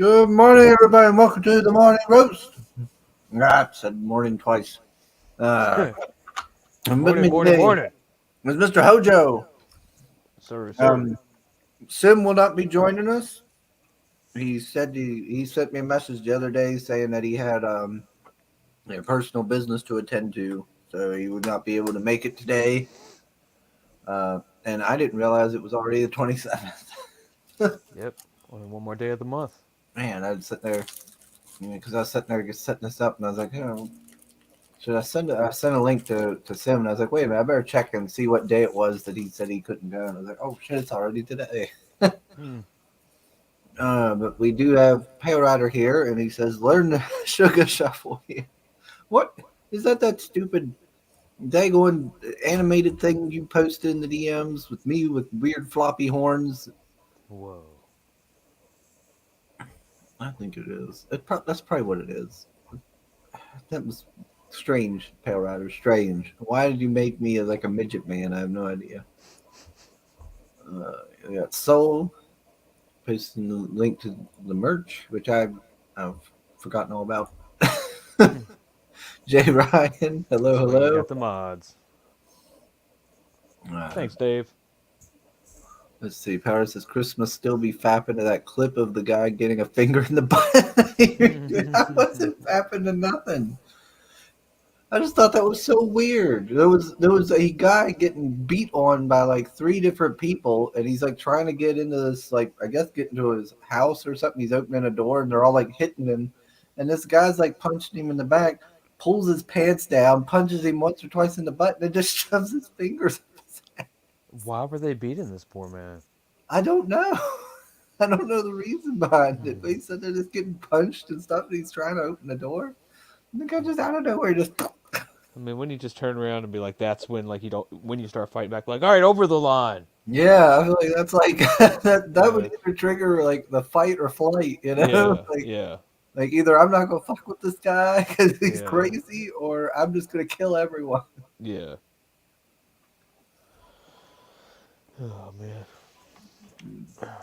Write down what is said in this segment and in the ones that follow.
Good morning, everybody, and welcome to the morning roast. I said morning twice. Uh, and with Morning, me morning, today morning. is Mr. Hojo. Sir. Um, Sim will not be joining us. He said he sent me a message the other day saying that he had personal business to attend to, so he would not be able to make it today. And I didn't realize it was already the 27th. Yep. Only one more day of the month. Man, I'd sit there because I was sitting there just setting this up, and I was like, should I send I sent a link to Sim, and I was like, wait a minute, I better check and see what day it was that he said he couldn't go. And I was like, oh shit, it's already today. Hmm. But we do have Pale Rider here, and he says, learn the sugar shuffle here. What is that? That stupid daggone animated thing you posted in the DMs with me with weird floppy horns? Whoa. I think it is. That's probably what it is. That was strange, Pale Rider. Strange. Why did you make me like a midget man? I have no idea. We got Soul posting the link to the merch, which I've forgotten all about. Hmm. Jay Ryan, hello, That's why you hello. got the mods. Uh, Thanks, Dave. let's see. Power says Christmas still be fapping to that clip of the guy getting a finger in the butt. Dude, I wasn't fapping to nothing. I just thought that was so weird. There was a guy getting beat on by like three different people, and he's like trying to get into this, like, I guess get into his house or something. He's opening a door, and they're all like hitting him, and this guy's like punching him in the back, pulls his pants down, punches him once or twice in the butt, and then just shoves his fingers up his ass. Why were they beating this poor man? I don't know. I don't know the reason behind it, Hmm. but he said they're just getting punched and stuff, and he's trying to open the door. And the guy just out of nowhere just I mean, when you just turn around and be like, that's when, like, you don't, when you start fighting back, like, all right, over the line. yeah, I feel like that's like that would Yeah. either trigger like the fight or flight, Yeah. like Yeah. either I'm not gonna fuck with this guy because he's Yeah. crazy, or I'm just gonna kill everyone. Yeah. Oh, man.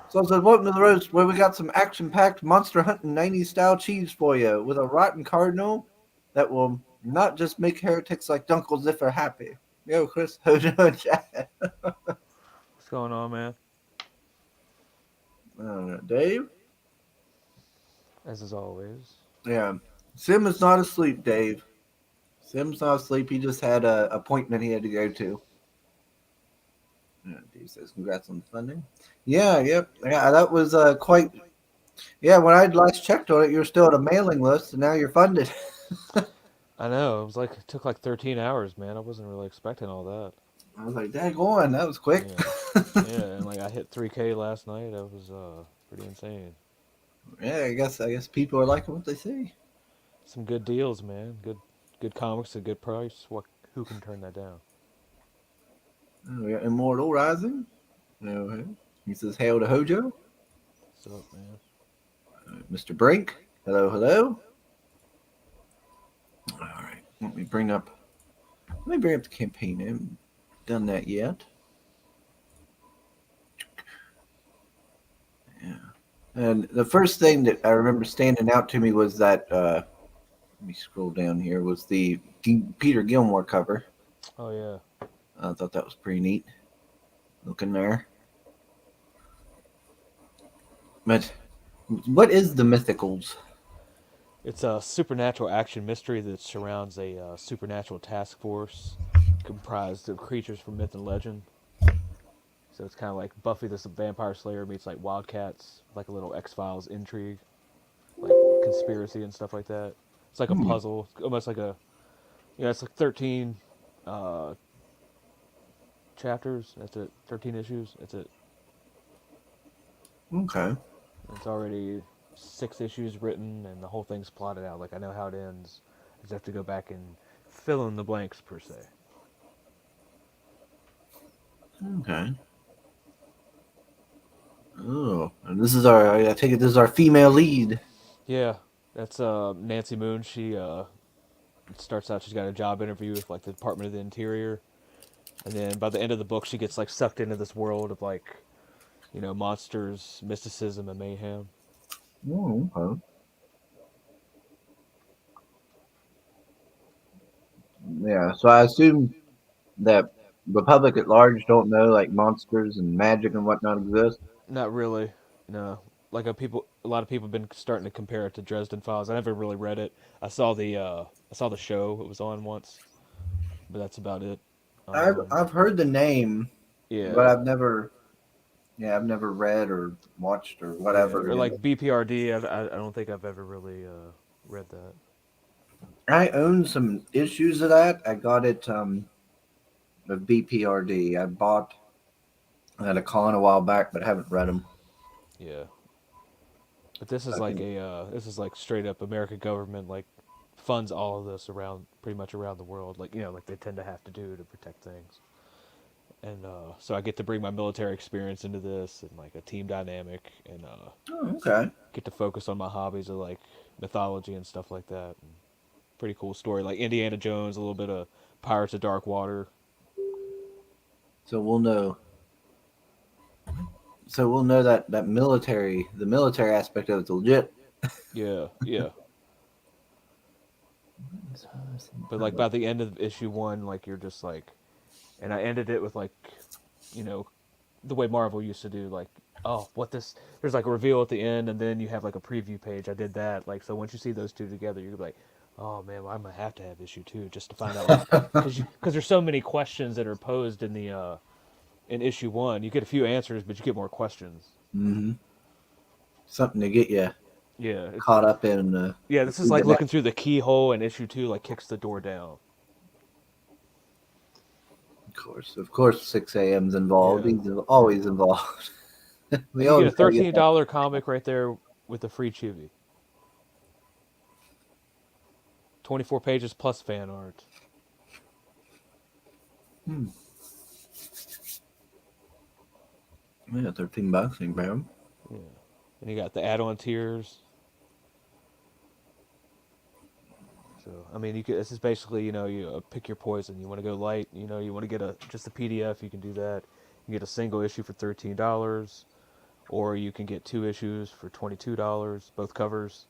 So I said, welcome to the roast, where we got some action-packed monster hunting '90s style cheese for you, with a rotten cardinal that will not just make heretics like Dunkle Ziffer happy. Yo, Chris, Hojo, and Chad. What's going on, man? Dave. As is always. Yeah, Sim is not asleep, Dave. Sim's not asleep. He just had a appointment he had to go to. Yeah, Dave says, "Congrats on the funding." Yeah, yep, yeah. That was quite. Yeah, when I last checked on it, you were still at a mailing list, and now you're funded. I know. It was like, it took like 13 hours, man. I wasn't really expecting all that. I was like, "Dang, on, that was quick." Yeah. Yeah, and like I hit 3K last night. That was pretty insane. Yeah, I guess people are liking what they see. Some good deals, man. Good comics at good price. What who can turn that down? Oh, we got Immortal Rising. No, he says, "Hail to Hojo." What's up, man? Mr. Brink. Hello, hello. All right, let me bring up the campaign. I haven't done that yet. Yeah. And the first thing that I remember standing out to me was that let me scroll down here was the Peter Gilmore cover. Oh yeah. I thought that was pretty neat looking there. But what is the Mythicals? It's a supernatural action mystery that surrounds a supernatural task force comprised of creatures from myth and legend. So it's kind of like Buffy the Vampire Slayer meets like Wildcats, like a little X Files intrigue, like conspiracy and stuff like that. It's like a Hmm. puzzle, almost like a it's like 13 uh, chapters. That's it. 13 issues. That's it. Okay. It's already 6 issues written, and the whole thing's plotted out. Like I know how it ends. I just have to go back and fill in the blanks per se. Okay. Oh, and this is our. I take it this is our female lead. Yeah, that's Nancy Moon. She it starts out she's got a job interview with like the Department of the Interior, and then by the end of the book she gets like sucked into this world of like monsters, mysticism, and mayhem. Okay. Yeah. So I assume that the public at large don't know like monsters and magic and whatnot exist. Not really. No. Like a lot of people have been starting to compare it to Dresden Files. I never really read it. I saw the show. It was on once, but that's about it. Um, I've heard the name, but yeah, I've never read or watched or yeah, whatever. or like BPRD. I don't think I've ever really read that. I own some issues of that. I got it of BPRD. I bought at a con a while back, but haven't read them. Yeah, but this is I like think. this is like straight up American government like funds all of this around pretty much around the world. Like like they tend to have to do to protect things. And so I get to bring my military experience into this and like a team dynamic and Oh, okay. get to focus on my hobbies of like mythology and stuff like that. And pretty cool story, like Indiana Jones, a little bit of Pirates of Dark Water. So we'll know. So we'll know that the military aspect of it's legit. Yeah, yeah. But like by the end of issue one, like you're just like, and I ended it with like, you know, the way Marvel used to do, like, oh, what this? There's like a reveal at the end, and then you have like a preview page. I did that, like, so once you see those two together, you're like, oh man, well, I'm gonna have to have issue two just to find out, like, because there's so many questions that are posed in the in issue one. You get a few answers, but you get more questions. Hmm. Something to get you Yeah, caught up in yeah. This is read the like looking next. through the keyhole, and issue two like kicks the door down. Of course, 6 a.m.'s involved. Yeah, He's always involved. We and you get a always gotta get that. $13 comic right there with a free chibi. 24 pages plus fan art. Hmm. Yeah, $13, bro. Yeah, and you got the add-on tiers. So I mean, you could. This is basically you pick your poison. You want to go light. You want to get a just a PDF. You can do that. You get a single issue for $13, or you can get two issues for $22, both covers.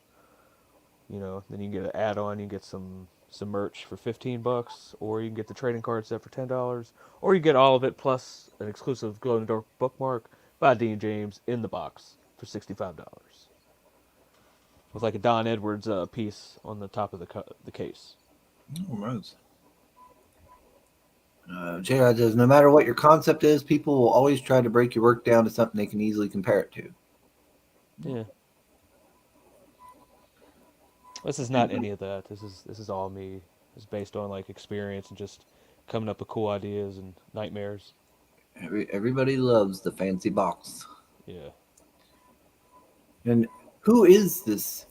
Then you can get an add-on. You can get some merch for $15, or you can get the trading card set for $10, or you get all of it plus an exclusive glow in the dark bookmark by Dean James in the box for $65 with like a Don Edwards piece on the top of the case. Oh, Rose. J.I. says, no matter what your concept is, people will always try to break your work down to something they can easily compare it to. Yeah, this is not Everybody, any of that. This is all me. It's based on like experience and just coming up with cool ideas and nightmares. everybody loves the fancy box. Yeah, And who is this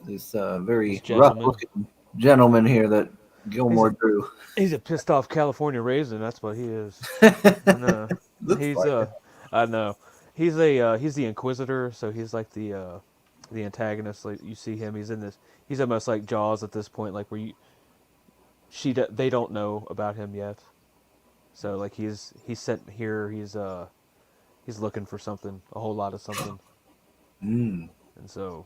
this very rough gentleman. looking gentleman here that He's Gilmore a drew? he's a pissed off California raisin. That's what he is. I know. Looks He's like it. I know. He's the Inquisitor, so he's like the antagonist. Like you see him, he's in this. He's almost like Jaws at this point, like where they don't know about him yet. So like he's sent here. He's looking for something, a whole lot of something, Mm, and so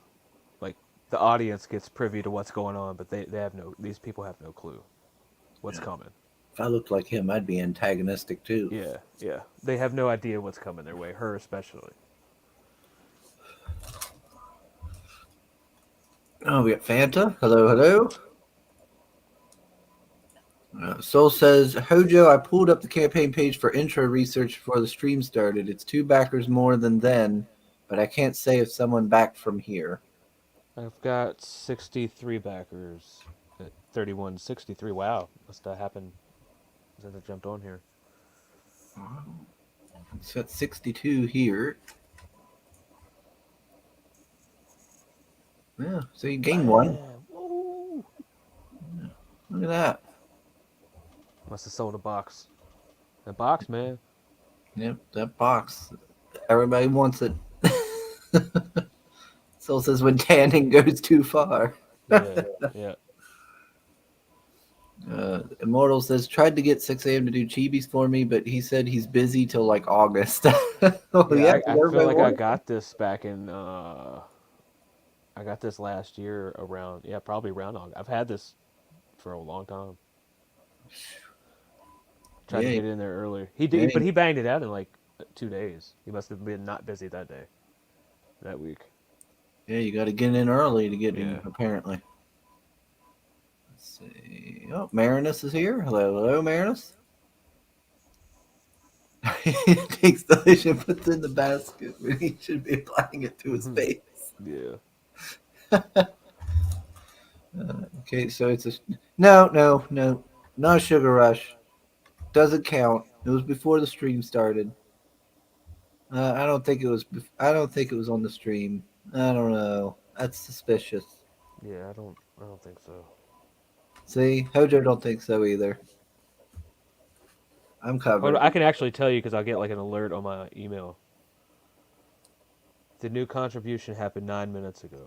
like the audience gets privy to what's going on, but they have no. These people have no clue what's yeah. coming. If I looked like him, I'd be antagonistic too. Yeah, yeah. They have no idea what's coming their way. Her especially. Oh, we got Fanta. Hello, hello. Soul says, Hojo, I pulled up the campaign page for intro research before the stream started. It's two backers more than then, but I can't say if someone backed from here. I've got 63 backers. At 3163. Wow, must have happened since I jumped on here. It's got 62 here. Yeah, so you gained one. Bam! Woo! Look at that. Must have sold a box. A box, man. Yep, that box. Everybody wants it. Soul says when tanning goes too far. Yeah, yeah. Immortal says tried to get 6 a.m. to do chibis for me, but he said he's busy till like August. Oh Yeah, yeah, I 'cause feel everybody like I wants. got this back in. I got this last year around. Yeah, probably around August. I've had this for a long time. Tried to Yeah, get in there earlier. He yeah, did, but he banged it out in like 2 days. He must have been not busy that day, that week. yeah. You got to get in early to get in. Yeah. Apparently. Let's see. Oh, Marinus is here. Hello, hello, Marinus. He takes the fish and puts it in the basket when he should be applying it to his face. Yeah. Okay, so it's a no, no, no, not a sugar rush. Doesn't count. It was before the stream started. I don't think it was. I don't think it was on the stream. I don't know. That's suspicious. Yeah, I don't think so. See, Hojo don't think so either. I'm Hold on, covered. I can actually tell you because I'll get like an alert on my email. The new contribution happened 9 minutes ago.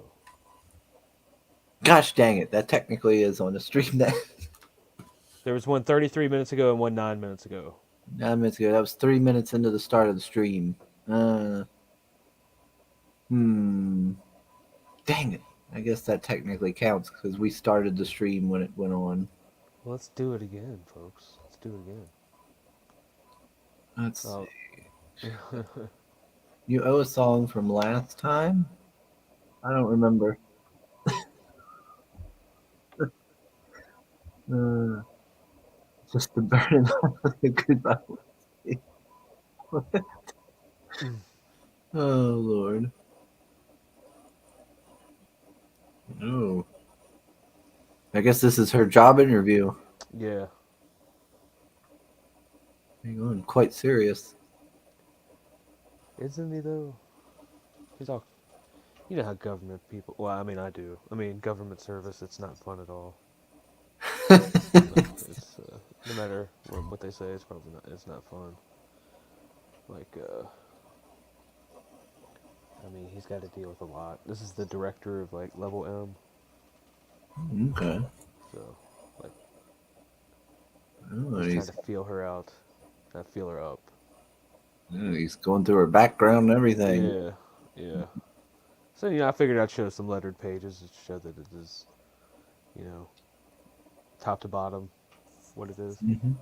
Gosh dang it! That technically is on the stream. That There was one 33 minutes ago and one 9 minutes ago. 9 minutes ago. That was 3 minutes into the start of the stream. Uh, hmm. Dang it! I guess that technically counts because we started the stream when it went on. Well, let's do it again, folks. Let's do it again. Let's Oh, see. You owe a song from last time. I don't remember. Uh, just the burning of the goodbye. Oh Lord. Oh. I guess this is her job interview. yeah. Hang on, quite serious. Isn't he though? He's all. You know how government people. Well, I mean, I do. I mean, government service. It's not fun at all. Like it's no matter what they say, it's probably not. It's not fun. Like I mean, he's got to deal with a lot. This is the director of like level M, Okay. so like Oh, he's trying to feel her out, not feel her up. he's going through her background and everything. Yeah, yeah. So I figured I'd show some lettered pages to show that it is, you know, top to bottom, what it is. Hmm.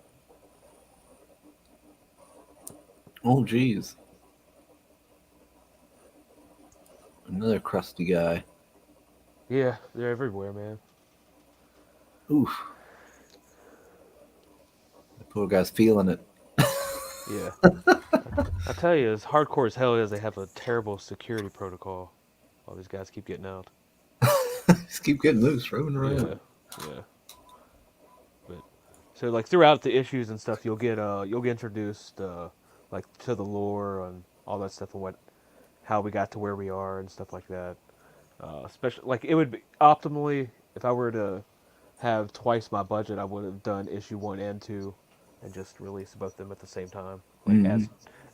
Oh, geez. Another crusty guy. Yeah, they're everywhere, man. Oof. The poor guy's feeling it. Yeah, I tell you, as hardcore as hell is, they have a terrible security protocol. All these guys keep getting out. Just keep getting loose, roaming Yeah, around. yeah. But so like throughout the issues and stuff, you'll get introduced like to the lore and all that stuff and what how we got to where we are and stuff like that. Especially like it would be optimally if I were to have twice my budget, I would have done issue 1 and 2 and just released both of them at the same time, like Hmm.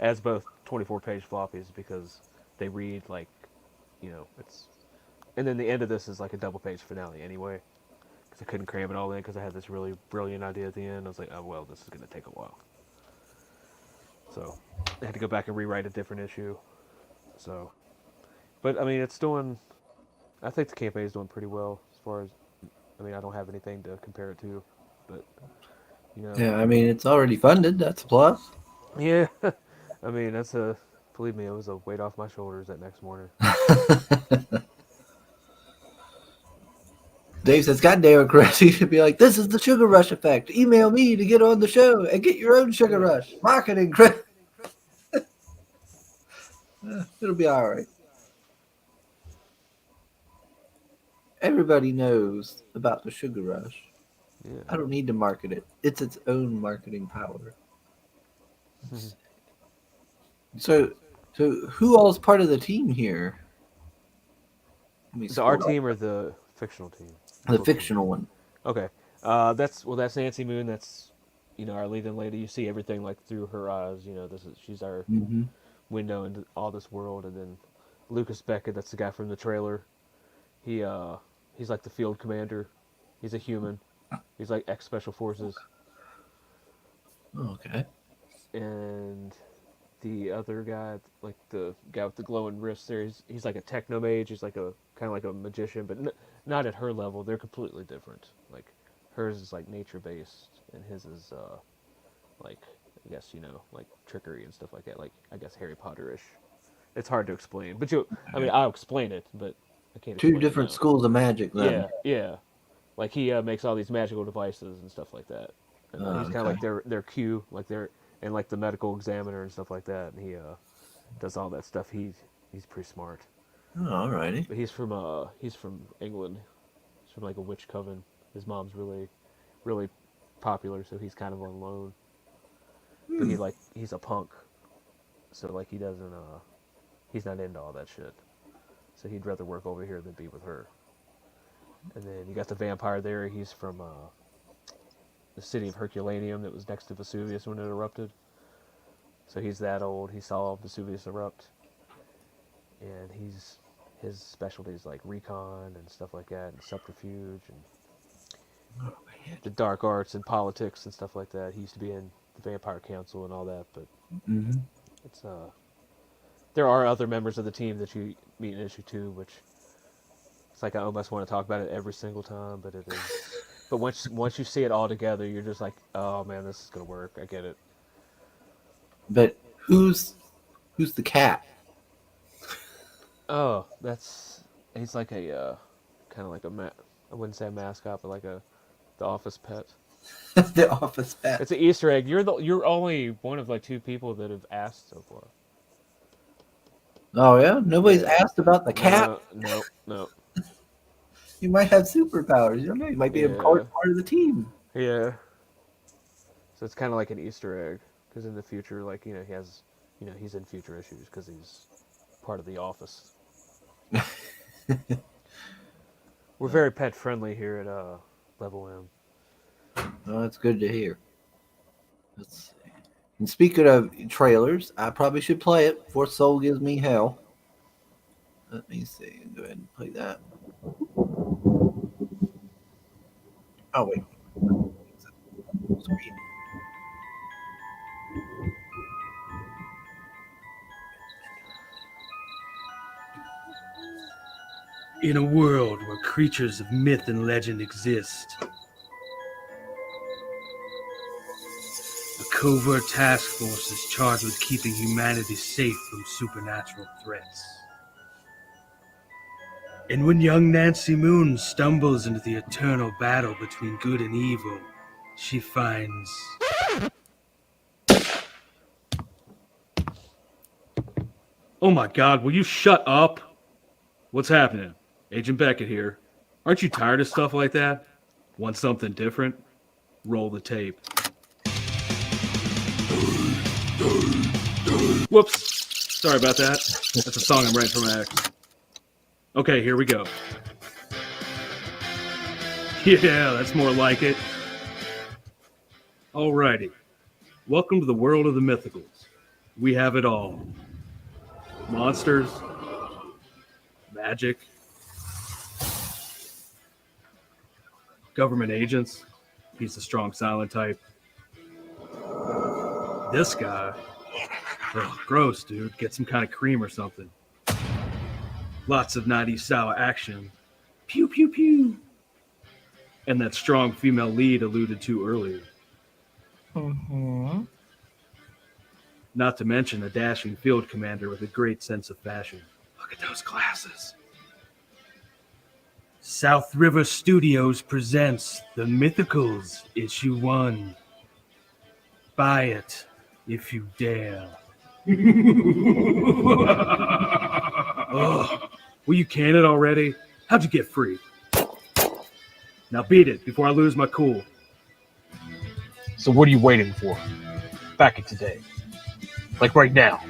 as both 24-page floppies because they read like it's and then the end of this is like a double page finale anyway because I couldn't cram it all in because I had this really brilliant idea at the end. I was like, oh well, this is gonna take a while, so I had to go back and rewrite a different issue. So, but I mean, it's doing. I think the campaign is doing pretty well as far as. I mean, I don't have anything to compare it to, but you know, Yeah, I mean, it's already funded. That's a plus. yeah. I mean, that's a. Believe me, it was a weight off my shoulders that next morning. Dave says, God damn it, Chris. You should be like, this is the Sugar Rush effect. Email me to get on the show and get your own Sugar Yeah. Rush. Marketing, Chris. It'll be all right. Everybody knows about the Sugar Rush. Yeah. I don't need to market it. It's its own marketing power. So, so who all is part of the team here? Let me The our scroll up. team or the fictional team, the The book team. fictional one. Okay. That's Nancy Moon. That's our leading lady. You see everything like through her eyes. This is she's our Mm-hmm. window into all this world. And then Lucas Beckett. That's the guy from the trailer. He he's like the field commander. He's a human. He's like ex special forces, Okay. and the other guy, like the guy with the glowing wrists, there, he's like a techno mage. He's like a kind of like a magician, but not at her level. They're completely different. Like hers is like nature based, and his is like I guess like trickery and stuff like that. Like I guess Harry Potter ish. It's hard to explain, but I mean, I'll explain it, but I can't Two explain it different now. schools of magic, then. Yeah, yeah. Like he makes all these magical devices and stuff like that, and he's kind of Okay. like their Q, like their and like the medical examiner and stuff like that. And he does all that stuff. He's pretty smart, Oh, alrighty. but he's from England. He's from like a witch coven. His mom's really popular, so he's kind of on loan. But he's a punk, so like he doesn't he's not into all that shit. So he'd rather work over here than be with her. And then you got the vampire there. He's from the city of Herculaneum that was next to Vesuvius when it erupted. So he's that old. He saw Vesuvius erupt, and his specialty is like recon and stuff like that, and subterfuge and Oh, man. the dark arts and politics and stuff like that. He used to be in the Vampire Council and all that, but Mm-hmm. it's there are other members of the team that you meet in issue 2, which it's like I almost want to talk about it every single time, but it is. But once you see it all together, you're just like, oh man, this is gonna work. I get it. But who's the cat? Oh, that's he's like a kind of like I wouldn't say a mascot, but like the office pet. The office cat. It's an Easter egg. You're only one of like 2 people that have asked so far. Oh yeah, nobody's Yeah. asked about the cat. No, no, no. You might have superpowers. You don't know. You might be a Yeah, part of the team. yeah. So it's kind of like an Easter egg because in the future, like he has, he's in future issues because he's part of the office. We're very pet friendly here at Level M. Oh, that's good to hear. Let's see. And speaking of trailers, I probably should play it before Soul gives me hell. Let me see. Go ahead and play that. Oh wait. Sweet. In a world where creatures of myth and legend exist, a covert task force is charged with keeping humanity safe from supernatural threats. And when young Nancy Moon stumbles into the eternal battle between good and evil, she finds... Oh my god, will you shut up? What's happening? Agent Beckett here. Aren't you tired of stuff like that? Want something different? Roll the tape. Whoops. Sorry about that. That's a song I'm writing for my ex. Okay, here we go. Yeah, that's more like it. Alrighty. Welcome to the world of the Mythicals. We have it all. Monsters, magic, government agents. He's the strong silent type. This guy, oh, gross, dude. Get some kind of cream or something. Lots of 90s style action. Pew, pew, pew. And that strong female lead alluded to earlier. Mm-hmm. Not to mention a dashing field commander with a great sense of fashion. Look at those glasses. South River Studios presents The Mythicals, Issue 1. Buy it if you dare. Oh, will you can it already? How'd you get free? Now beat it before I lose my cool. So what are you waiting for? Back it today. Like right now.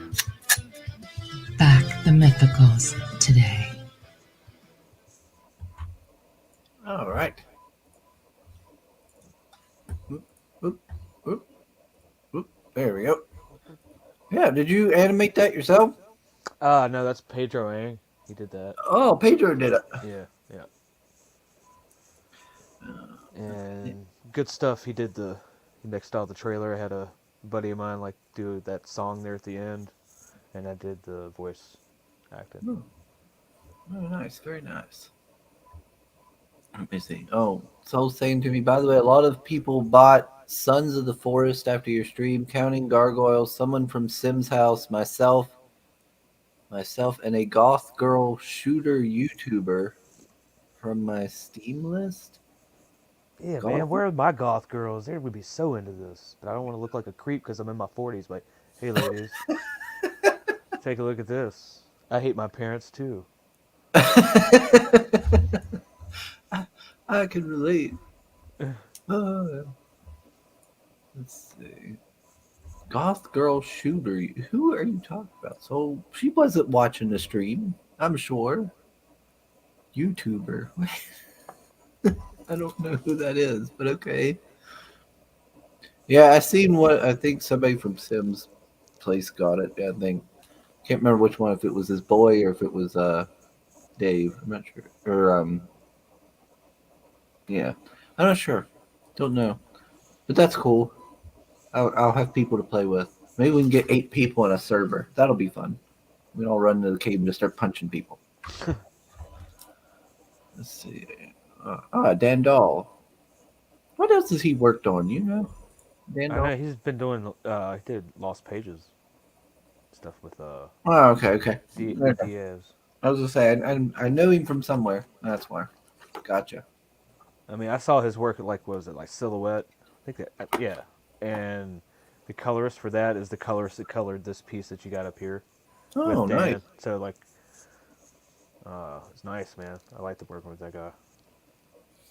Back the Mythicals today. All right. Whoop, whoop, whoop, whoop. There we go. Yeah, did you animate that yourself? No, that's Pedro Ang. He did that. Oh, Pedro did it. Yeah, yeah. and good stuff. He mixed all the trailer. I had a buddy of mine like do that song there at the end, and I did the voice acting. Oh, nice, very nice. Let me see. Oh, Soul's saying to me, by the way, a lot of people bought Sons of the Forest after your stream, counting gargoyles, someone from Sim's house, myself, and a goth girl shooter YouTuber from my Steam list. Yeah, Goth? man, where are my goth girls? They would be so into this, but I don't want to look like a creep because I'm in my 40s. But hey, ladies, take a look at this. I hate my parents too. I can relate. Uh, let's see. Goth girl shooter. Who are you talking about? So she wasn't watching the stream, I'm sure. YouTuber. I don't know who that is, but okay. Yeah, I seen what I think somebody from Sim's place got it. I think can't remember which one, if it was his boy or if it was Dave. I'm not sure. Or yeah, I'm not sure. Don't know, but that's cool. I'll have people to play with. Maybe we can get 8 people in a server. That'll be fun. We all run into the cave and just start punching people. Let's see. Dan Dahl. What else has he worked on? You know, Dan I Dahl. know he's been doing. He did Lost Pages stuff with Oh, okay. with Diaz. I was gonna say I know him from somewhere. That's why. Gotcha. I mean, I saw his work at like what was it like Silhouette? I think that yeah, and the colorist for that is the colorist that colored this piece that you got up here with Oh, nice. Dan. So like, it's nice, man. I like working with that guy.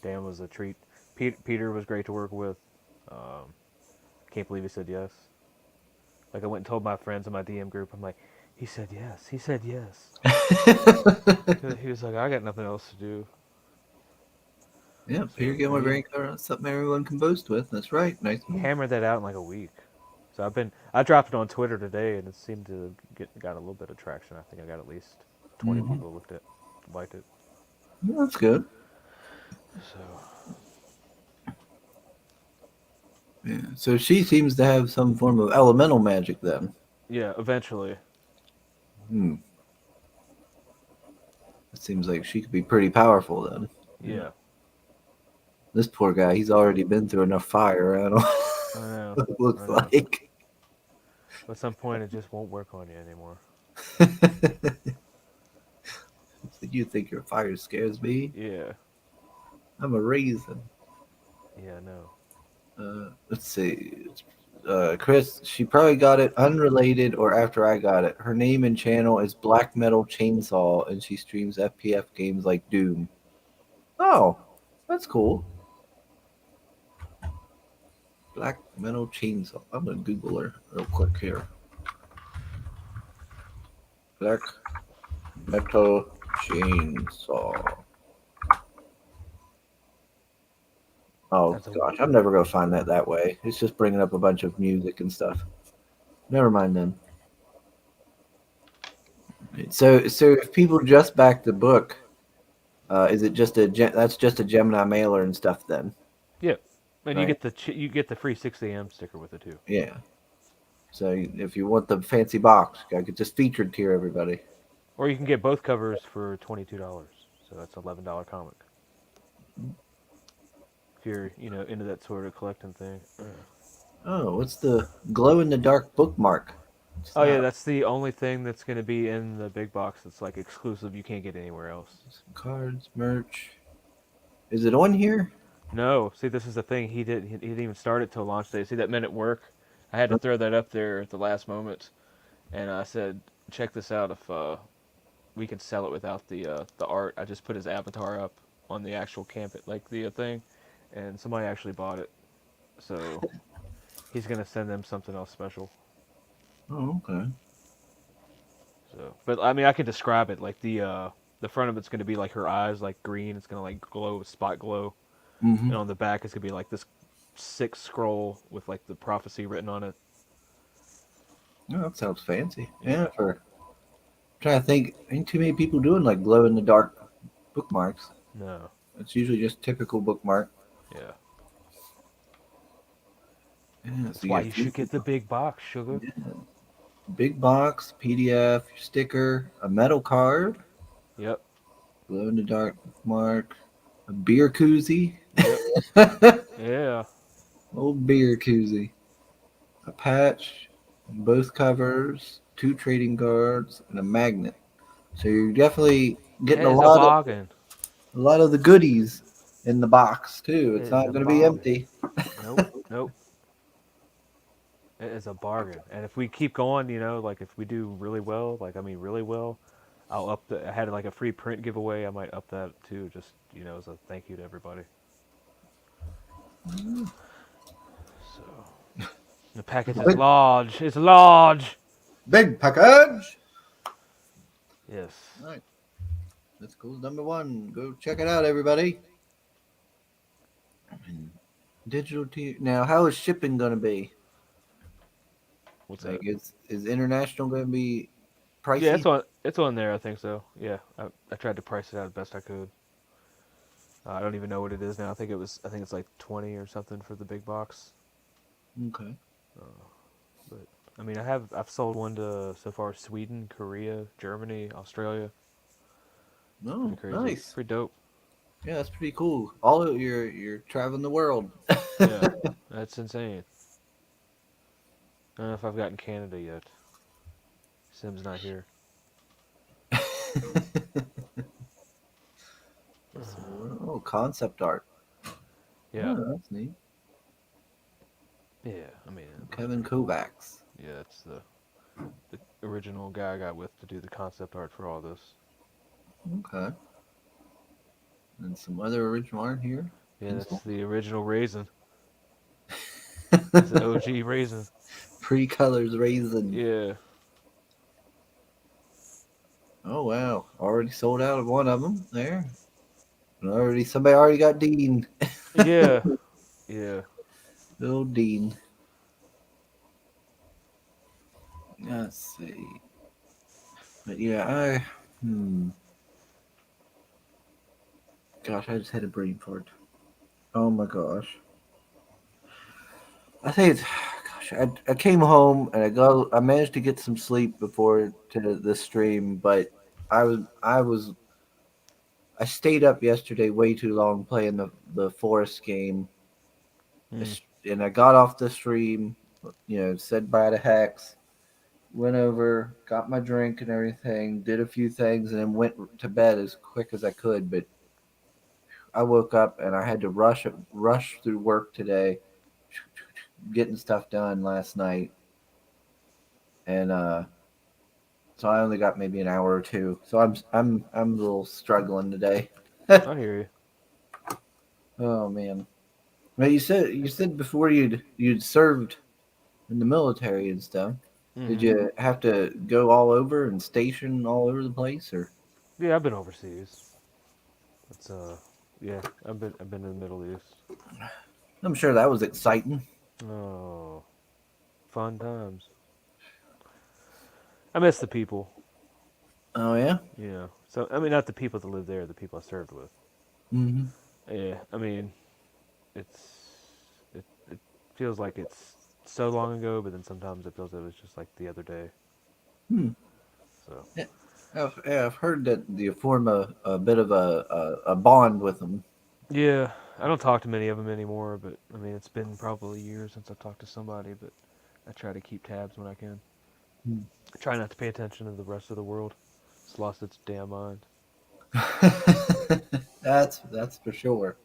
Dan was a treat. Peter was great to work with. Um, can't believe he said yes. Like I went and told my friends in my DM group. I'm like, he said yes. He said yes. He was like, I got nothing else to do. Yeah, So, Peter Gilmore, and very clever. That's something everyone can boast with. That's right. Nice he move. hammered that out in like a week. So I dropped it on Twitter today, and it seemed to got a little bit of traction. I think I got at least 20 Hmm. people liked it. Yeah, that's good. So Yeah. So she seems to have some form of elemental magic then. yeah, eventually, Hmm. It seems like she could be pretty powerful then. yeah. This poor guy, he's already been through enough fire. I don't know I know. what it looks I know. like. But at some point, it just won't work on you anymore. You think your fire scares me? Yeah, I'm a raisin. yeah, no. Let's see. Chris, she probably got it unrelated or after I got it. Her name and channel is Black Metal Chainsaw, and she streams FPF games like Doom. Oh, that's cool. Black Metal Chainsaw. I'm gonna Google her real quick here. Black Metal Chainsaw. Oh That's a gosh, I'm never gonna find that way. It's just bringing up a bunch of music and stuff. Never mind then. So if people just back the book, is it just that's just a Gemini mailer and stuff then? yeah. And Right. you get the free 6 a.m. sticker with it too. Yeah. So if you want the fancy box, I could just featured tier everybody. Or you can get both covers for $22. So that's $11 comic. If you're into that sort of collecting thing. Oh, what's the glow in the dark bookmark? What's Oh yeah, that? that's the only thing that's going to be in the big box that's like exclusive. You can't get anywhere else. Some cards, merch. Is it on here? No, see, this is the thing. He didn't even start it till launch day. See that minute work? I had to throw that up there at the last moment, and I said, check this out. If we can sell it without the art, I just put his avatar up on the actual campus, like the thing, and somebody actually bought it. So he's gonna send them something else special. Oh, okay. So, but I mean, I can describe it. Like the front of it's gonna be like her eyes, like green. It's gonna like glow, spot glow, Mm-hmm. and on the back it's gonna be like this sick scroll with like the prophecy written on it. Oh, that sounds fancy. Yeah, for I'm trying to think, ain't too many people doing like glow in the dark bookmarks. No. It's usually just typical bookmark. Yeah. Yeah, so That's you why get you should get the big box, sugar. yeah, big box, PDF, sticker, a metal card, Yep. glow in the dark mark, a beer koozie, Yep. Yeah. old beer koozie, a patch, both covers, two trading cards, and a magnet. So you're definitely getting It is a bargain. a lot of the goodies in the box too. It It's is not a going to be bargain. empty. Nope. Nope. It is a bargain. And if we keep going, like if we do really well, like I mean really well, I'll up the. I had like a free print giveaway. I might up that too, just as a thank you to everybody. So the package is Big, large. It's large. big package. Yes. All right, that's cool. Number one, go check it out, everybody. Digital T. Now, how is shipping going to be? What's Like, that? is international going to be Yeah, pricey? it's on there. I think so. Yeah, I tried to price it out as best I could. I don't even know what it is now. I think it's like 20 or something for the big box. Okay. Uh, but I mean, I've sold one to so far Sweden, Korea, Germany, Australia. It's pretty Oh, crazy. nice. Pretty dope. Yeah, that's pretty cool. All of you're traveling the world. Yeah, that's insane. I don't know if I've gotten Canada yet. Sim's not here. Oh, concept art. Yeah, Oh, that's neat. yeah. I mean, it looks Kevin pretty cool. Kovacs. Yeah, it's the original guy I got with to do the concept art for all this. Okay. And some other original art here. Yeah, that's Pencil. the original raisin. That's the OG raisin. Pre-colors raisin. Yeah, Oh wow! Already sold out of one of them there. And somebody already got Dean. yeah, yeah. Little Dean. Let's see. But yeah, gosh, I just had a brain fart. Oh my gosh. I think it's gosh. I came home and I managed to get some sleep before to the stream, but I was I stayed up yesterday way too long playing the forest game, Mm. and I got off the stream. Said bye to Hex, went over, got my drink and everything, did a few things, and then went to bed as quick as I could. But I woke up and I had to rush through work today, getting stuff done last night, and so I only got maybe an hour or two. So I'm a little struggling today. I hear you. Oh man. Well, you said before you'd served in the military and stuff. Did Hmm. you have to go all over and station all over the place, or? Yeah, I've been overseas. It's yeah, I've been in the Middle East. I'm sure that was exciting. Oh, fun times. I miss the people. Oh yeah. So I mean, not the people that live there, the people I served with. Mm-hmm. Yeah, I mean, it feels like it's so long ago, but then sometimes it feels like it was just like the other day. Hmm. So Yeah, I've heard that you form a bit of a bond with them. yeah, I don't talk to many of them anymore, but I mean, it's been probably years since I've talked to somebody, but I try to keep tabs when I can. Hmm. I try not to pay attention to the rest of the world. It's lost its damn mind. That's for sure.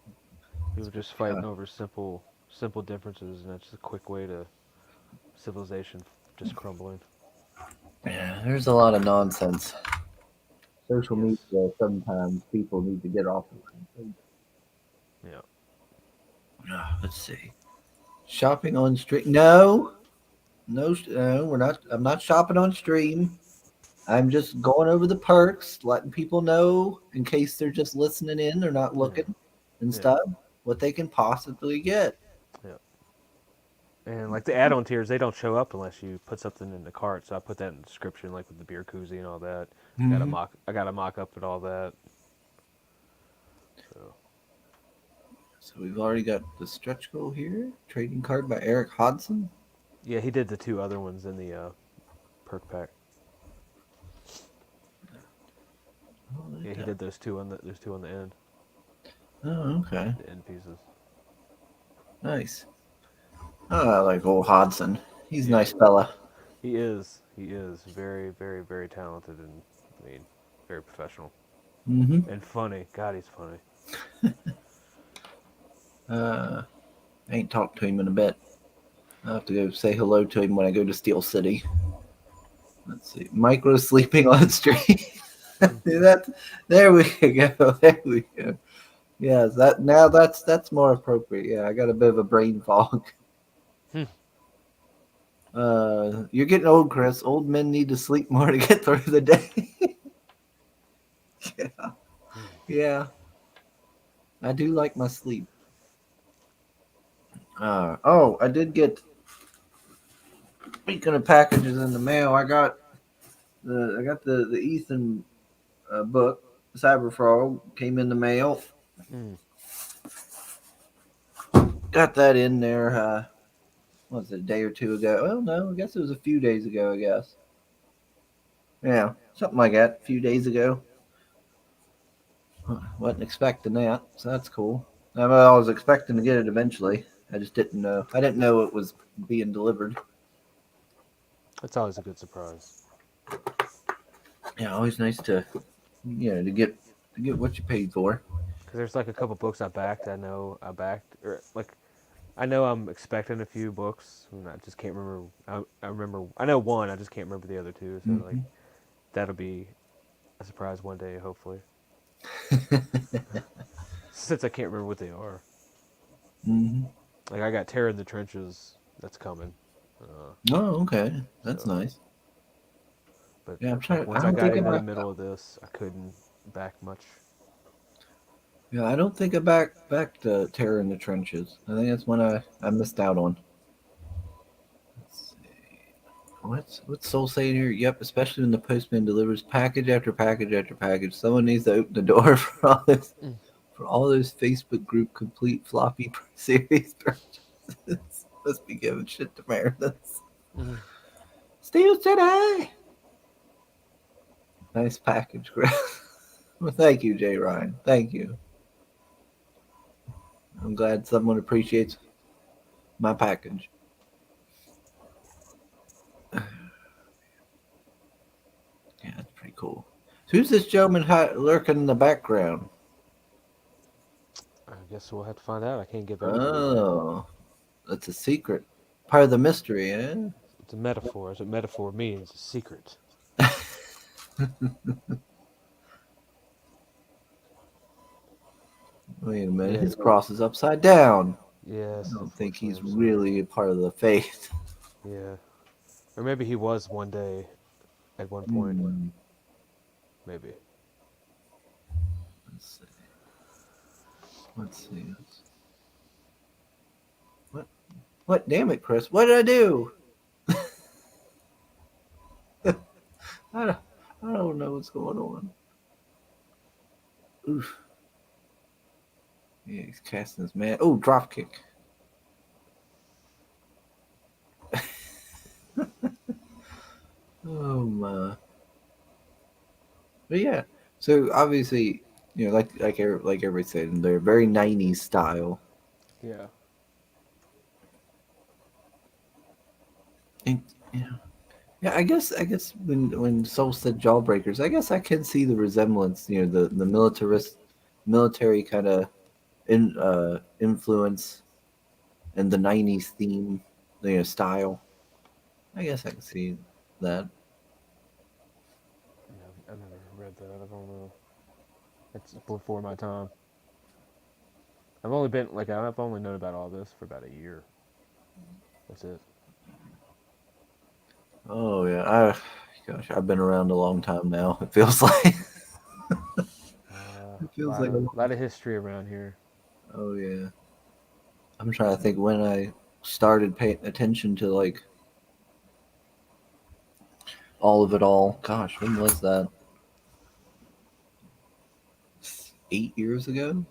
That's People for, just yeah. fighting over simple differences, and it's just a quick way to civilization just crumbling. Yeah, there's a lot of nonsense. Social Yes. media. Sometimes people need to get off of it. Yeah. Let's see. Shopping on stream? No, no. We're not. I'm not shopping on stream. I'm just going over the perks, letting people know in case they're just listening in, they're not Yeah. looking and Yeah. stuff, what they can possibly get. Yeah. And like the add-on tiers, they don't show up unless you put something in the cart. So I put that in the description, like with the beer koozie and all that. Mm-hmm. I got a mock up and all that. So So we've already got the stretch goal here. Trading card by Eric Hodson. Yeah, he did the two other ones in the perk pack. Oh, look Yeah, at he that. did those two on the end, Oh, okay. the end pieces. Nice. Oh, I like old Hodson. He's a Yeah, nice fella. he is. He is very, very, very talented and I mean, very professional Mm-hmm. and funny. God, he's funny. I ain't talked to him in a bit. I'll have to go say hello to him when I go to Steel City. Let's see. Micro sleeping on stream. that there we go. There we go. Yeah, that's more appropriate. Yeah, I got a bit of a brain fog. You're getting old, Chris. Old men need to sleep more to get through the day. Yeah. Yeah. I do like my sleep. I did get, speaking of packages in the mail, I got the Ethan book, Cyber Frog, came in the mail. Mm. Got that in there. What was it, a day or two ago? Well, no, I guess it was a few days ago. I guess. Yeah, something like that. A few days ago. Wasn't expecting that, so that's cool. I was expecting to get it eventually. I just didn't know. I didn't know it was being delivered. That's always a good surprise. Yeah, always nice to, to get what you paid for. Because there's like a couple books I backed. Or like I know I'm expecting a few books, and I just can't remember. I remember. I know one. I just can't remember the other two. So like Mm-hmm. that'll be a surprise one day, hopefully. Since I can't remember what they are. Mm-hmm. Like I got Terror in the Trenches. That's coming. Uh, Oh, okay, that's so, nice. but Yeah, I'm like trying. I once I don't got think I into the back. middle of this, I couldn't back much. Yeah, I don't think I back to Terror in the Trenches. I think that's one I missed out on. Let's see. What's Soul saying here? Yep, especially when the postman delivers package after package after package. Someone needs to open the door Mm. for all those Facebook group complete floppy series purchases. Must be giving shit to Meredith. Mm. Steel City. Nice package, Chris. Well, thank you, Jay Ryan. Thank you. I'm glad someone appreciates my package. Yeah, that's pretty cool. So who's this gentleman lurking in the background? I guess we'll have to find out. I can't give everything away. Oh, that's a secret. Part of the mystery, eh? It's a metaphor. As what metaphor means, a secret. Wait a minute. Yeah. His cross is upside down. I Yes, don't think unfortunately, he's I'm sorry. really a part of the faith. Yeah. Or maybe he was one day at one point. Hmm. Maybe. Let's see. Let's see. What? What? Damn it, Chris. What did I do? I don't, I don't know what's going on. Oof. Yeah, he's casting his man. Oh, drop kick. Oh my. But yeah. So obviously, like everybody said, they're very '90s style. Yeah. And, yeah. Yeah, I guess when Soul said Jawbreakers, I guess I can see the resemblance. The military kind of influence and the '90s theme, style. I guess I can see that. Yeah, I've never read that. I don't know. It's before my time. I've only known about all this for about a year. That's it. Oh yeah, gosh, I've been around a long time now. It feels like it A feels like a long. lot of history around here. Oh yeah, I'm trying to think when I started paying attention to like all of it all. Gosh, when was that? 8 years ago?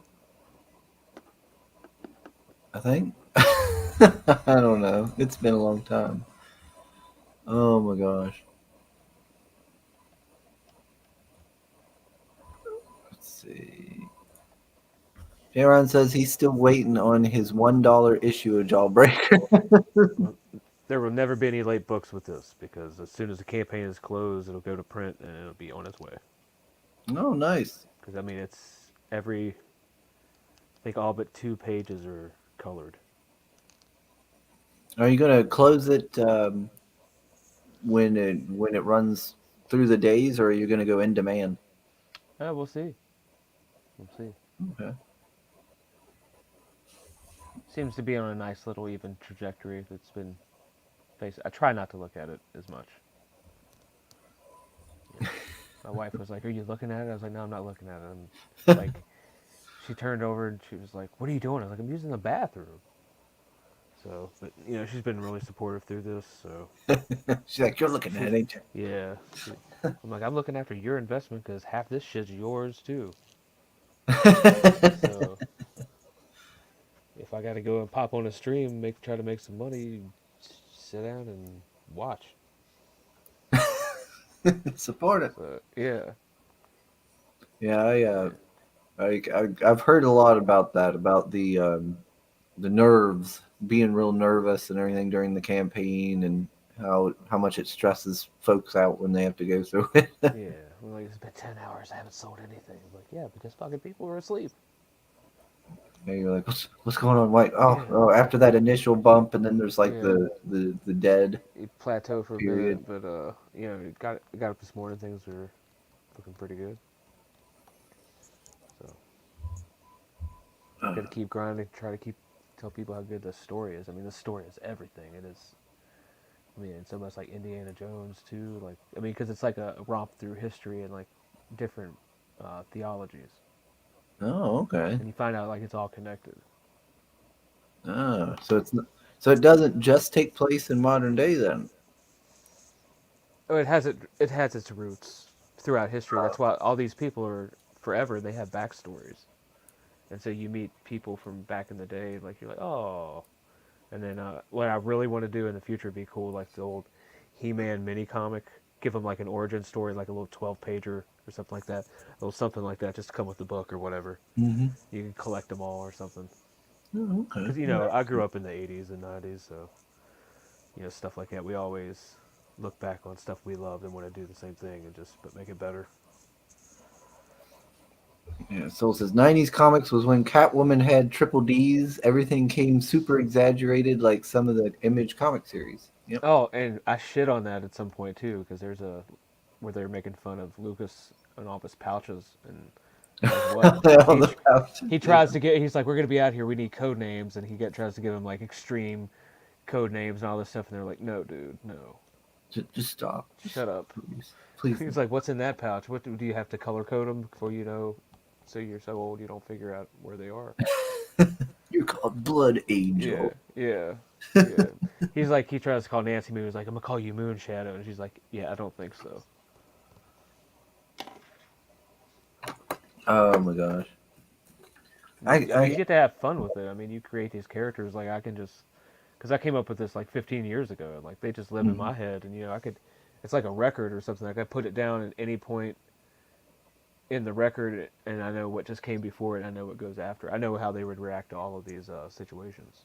I think. I don't know. It's been a long time. Oh my gosh. Let's see. Aaron says he's still waiting on his $1 issue of Jawbreaker. Well, there will never be any late books with this because as soon as the campaign is closed, it'll go to print and it'll be on its way. Oh, nice. Because I mean, it's every, I think all but 2 pages are colored. Are you gonna close it when it runs through the days, or are you gonna go in demand? We'll see. We'll see. Okay. Seems to be on a nice little even trajectory that's been I try not to look at it as much. You know, my wife was like, "Are you looking at it?" I was like, "No, I'm not looking at it." I'm like, she turned over and she was like, "What are you doing?" I was like, "I'm using the bathroom." So, but she's been really supportive through this. So, She's like, "You're looking at it, ain't you?" yeah, I'm like, I'm looking after your investment because half this shit's yours too. So, if I got to go and pop on a stream, try to make some money, sit down and watch. Support it. So, yeah, Yeah, yeah. I've heard a lot about that, about the nerves, being real nervous and everything during the campaign, and how much it stresses folks out when they have to go through it. Yeah, I'm like, it's been 10 hours, I haven't sold anything. I'm like, yeah, because fucking people are asleep. And you're like, what's going on? Wait, Yeah, after that initial bump, and then there's like yeah. the dead It plateaued for a period. minute, but it got up this morning. Things are looking pretty good. So, gotta keep grinding. Try to tell people how good the story is. I mean, the story is everything. It is. I mean, it's almost like Indiana Jones too. Like, I mean, because it's like a romp through history and like different theologies, Oh, okay. and you find out like it's all connected. Oh, so it doesn't just take place in modern day then. Oh, it has its roots throughout history. That's why all these people are forever. They have backstories, and so you meet people from back in the day. Like you're like, oh, and then what I really want to do in the future would be cool, like the old He-Man mini comic. Give them like an origin story, like a little 12-pager or something like that, a little something like that, just to come with the book or whatever. Mm-hmm. You can collect them all or something. Oh, okay. Because I grew up in the '80s and '90s, so stuff like that. We always look back on stuff we loved and want to do the same thing and just but make it better. Yeah, Soul says 90s comics was when Catwoman had triple D's. Everything came super exaggerated like some of the Image comic series. Yep. Oh, and I shit on that at some point too, because there's a where they're making fun of Lucas and all of his pouches and like what All he the pouches, he tries to get. He's like, we're gonna be out here. We need code names, and tries to give him like extreme code names and all this stuff, and they're like, no, dude, no, just stop. shut up. Please. He's like, what's in that pouch? What do you have to color code them before so you're so old you don't figure out where they are? You're called Blood Yeah, Angel. yeah, yeah. He's like, he tries to call Nancy Moon. He's like, I'm gonna call you Moon Shadow, and she's like, yeah, I don't think so. Oh my gosh. I mean, you get to have fun with it. I mean, you create these characters. Like I can just, because I came up with this like 15 years ago, and like they just live in my head, and I could, it's like a record or something. Like I put it down at any point in the record, and I know what just came before it. And I know what goes after. I know how they would react to all of these situations.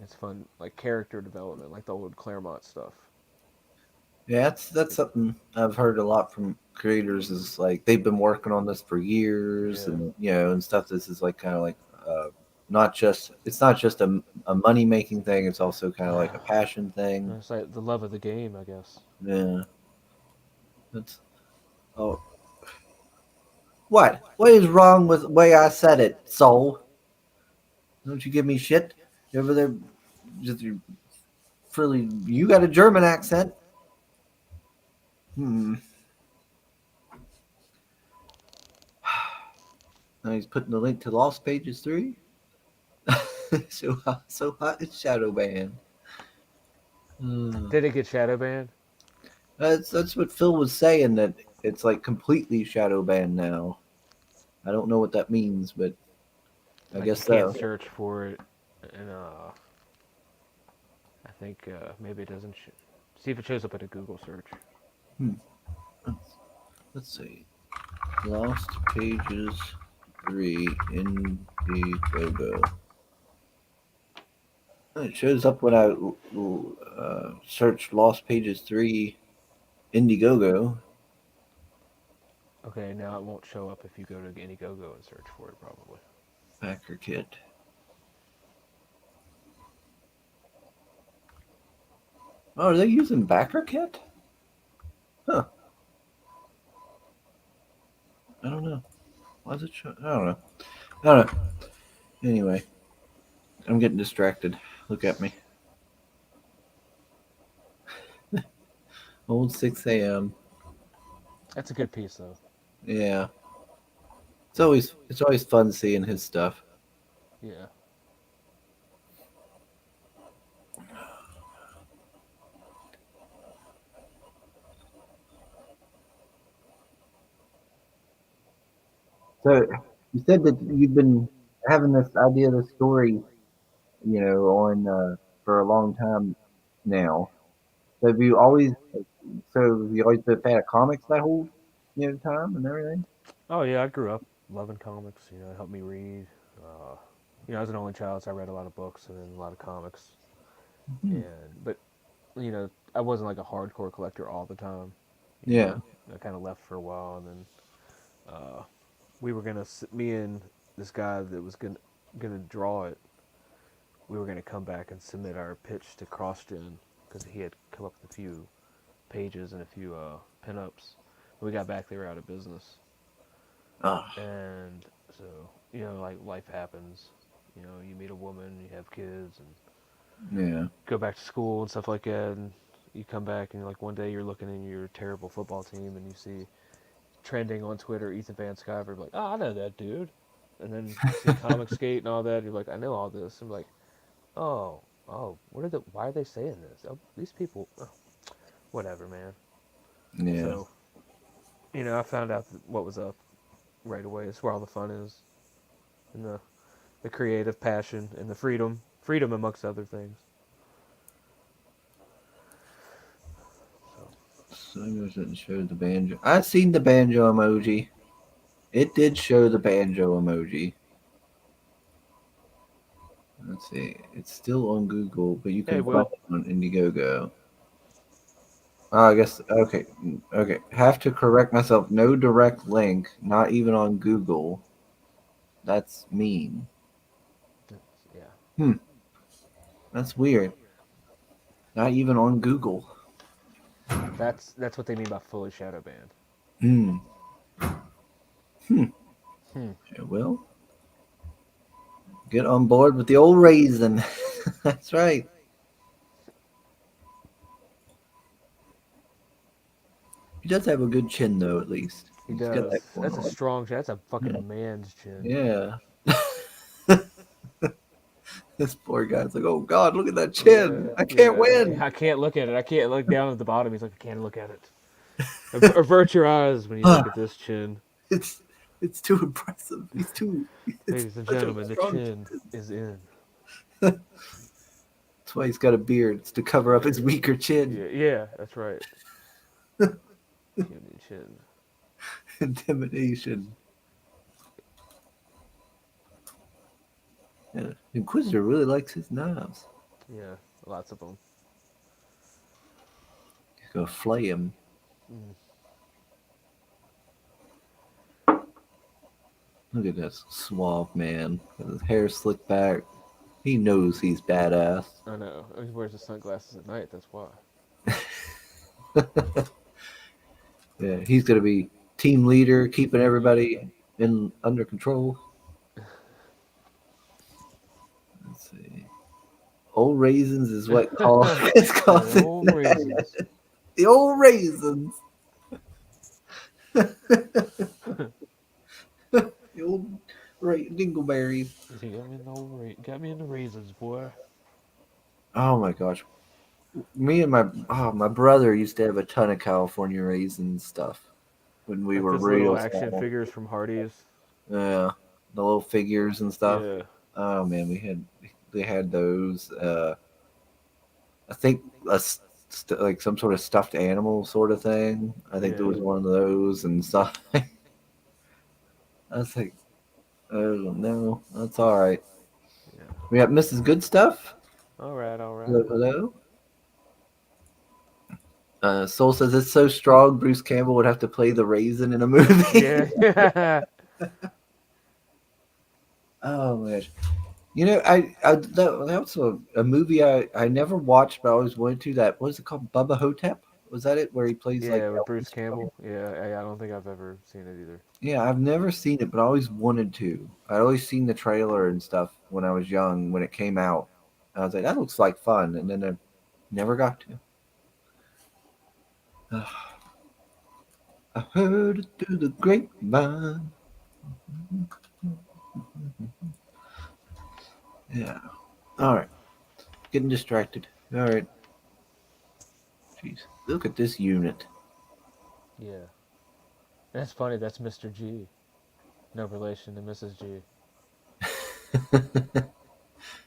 It's fun, like character development, like the old Claremont stuff. Yeah, that's something I've heard a lot from creators is like they've been working on this for years, Yeah. and and stuff. This is like kind of like it's not just a money making thing. It's also kind of like a passion thing. It's like the love of the game, I guess. Yeah, that's oh what is wrong with the way I said it, soul? Don't you give me shit? You over there, just really you got a German accent. Hmm. Now he's putting the link to Lost Pages 3. So hot it's shadow banned. Did it get shadow banned? That's what Phil was saying, that it's like completely shadow banned now. I don't know what that means, but I Like you guess can't so. search for it, and I think maybe it doesn't. See if it shows up at a Google search. Hmm. Let's see. Lost Pages 3 Indiegogo. It shows up when I search Lost Pages 3 Indiegogo. Okay, now it won't show up if you go to Indiegogo and search for it, probably. Backer Kit. Oh, are they using Backer Kit? Huh. I don't know. Why is it show? I don't know. I don't know. Anyway, I'm getting distracted. Look at me. Old 6 a.m. That's a good piece, though. Yeah. It's always fun seeing his stuff. Yeah. So you said that you've been having this idea, this story, on for a long time now. So have you always been a fan of comics that whole time and everything? Oh yeah, I grew up loving comics. It helped me read. Uh, I was an only child, so I read a lot of books and then a lot of comics. Hmm. But I wasn't like a hardcore collector all the time. You Yeah. know, I kind of left for a while, and then uh, we were gonna me and this guy that was gonna draw it. We were gonna come back and submit our pitch to CrossGen because he had come up with a few pages and a few pinups. When we got back, they were out of business, Oh, and so like life happens. You meet a woman, you have kids, and yeah. go back to school and stuff like that, and you come back and like one day you're looking in your terrible football team and you see trending on Twitter Ethan Van Sciver, like, oh, I know that dude, and then you see Comic Skate and all that, you're like, I know all this. I'm like, oh, why are they saying this? Oh, these people, whatever, man. Yeah. So I found out what was up right away. It's where all the fun is, and the creative passion and the freedom amongst other things. So Singers didn't show the banjo. I seen the banjo emoji. It did show the banjo emoji. Let's see. It's still on Google, but you hey, can find Will. it on Indiegogo. Oh, I guess okay. Okay. Have to correct myself. No direct link, not even on Google. That's mean. Yeah. Hmm. That's weird. Not even on Google. That's what they mean by fully shadow banned. Hmm. Hmm. Hmm. Well, get on board with the old raisin. That's right. He does have a good chin, though. At least He he's got does. that going That's a on. strong chin. That's a Yeah. fucking man's chin. Yeah. This poor guy's like, oh God, look at that chin. Yeah, I can't yeah. win. I can't look at it. I can't look down at the bottom. He's like, I can't look at it. Avert your eyes when you look at this chin. it's it's too impressive. He's too. It's Ladies and such a gentlemen, the strong. chin is in. That's why he's got a beard. It's to cover up his weaker chin. Yeah, yeah, that's right. Puny chin. Intimidation. Yeah. Inquisitor really likes his knives. Yeah, lots of them. He's gonna flay him. Mm. Look at this suave man with his hair slicked back. He knows he's badass. I know. He wears his sunglasses at night. That's why. Yeah, he's gonna be team leader, keeping everybody in under control. Let's see. Old raisins is what call it's called. The old raisins. The old raisins. The old dingleberries. Got me in the raisins, boy. Oh my gosh. Me and my brother used to have a ton of California raisin stuff when we Like were those little real action small. figures from Hardee's. Yeah. the little figures and stuff. Yeah. Oh man, they had those. I think like some sort of stuffed animal sort of thing. I think there Yeah. was one of those and stuff. I was like, oh no, that's all right. Yeah. We got Mrs. Good Stuff. All right. All Hello, right. hello. Soul says it's so strong. Bruce Campbell would have to play the raisin in a movie. Yeah. Oh my gosh. That was a movie I never watched, but I always wanted to. That what is it called? Bubba Hotep? Was that it? Where he plays like Yeah. With Bruce Elvis? Campbell. Yeah. I don't think I've ever seen it either. Yeah, I've never seen it, but I always wanted to. I always seen the trailer and stuff when I was young when it came out. I was like, that looks like fun, and then I never got to. I heard it through the grapevine. Yeah. All right. Getting distracted. All right. Jeez. Look at this unit. Yeah. That's funny. That's Mr. G. No relation to Mrs. G.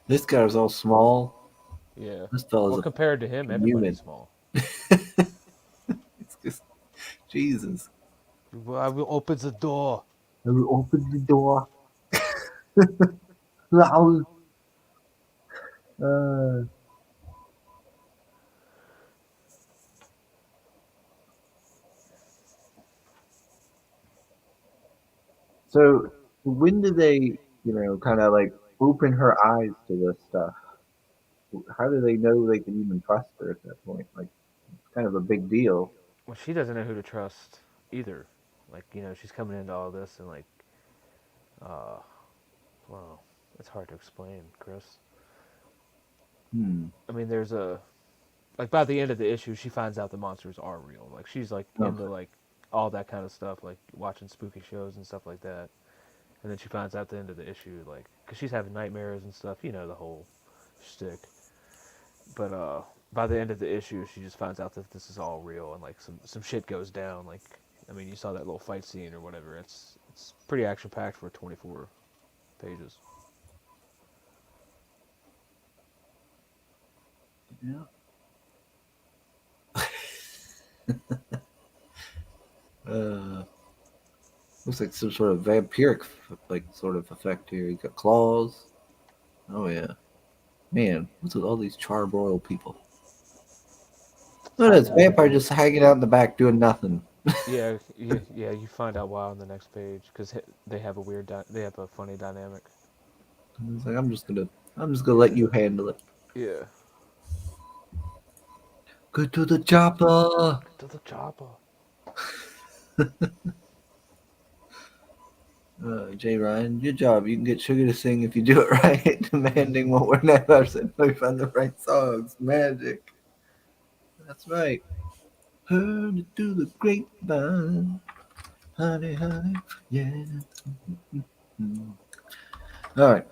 This guy's all small. Yeah. This fella's Well, a compared to him, everybody's unit. small. It's just Jesus. Well, I will open the door. I will open the door. Loud. Uh, so when do they, kind of like open her eyes to this stuff? How do they know they can even trust her at that point? Like, it's kind of a big deal. Well, she doesn't know who to trust either. Like, she's coming into all this and like, uh, well, it's hard to explain, Chris. Hmm. I mean, there's a like by the end of the issue, she finds out the monsters are real. Like, she's like Oh, into like all that kind of stuff, like watching spooky shows and stuff like that. And then she finds out at the end of the issue, like, because she's having nightmares and stuff, the whole shtick. But by the end of the issue, she just finds out that this is all real and like some shit goes down. Like, I mean, you saw that little fight scene or whatever. It's pretty action packed for 24 pages. yeah. Uh, looks like some sort of vampiric, like, sort of effect here. You got claws. Oh, yeah. Man, what's with all these charbroiled people? Look at this vampire just hanging out in the back doing nothing. Yeah, yeah. You find out why on the next page because they have a they have a funny dynamic. It's like I'm just gonna let you handle it. Yeah. Go to the chopper. To the chopper. Jay Ryan, good job. You can get Sugar to sing if you do it right. Demanding what we're never said. We find the right songs. Magic. That's right. Heard it through the grapevine. Honey, honey, yeah. All right.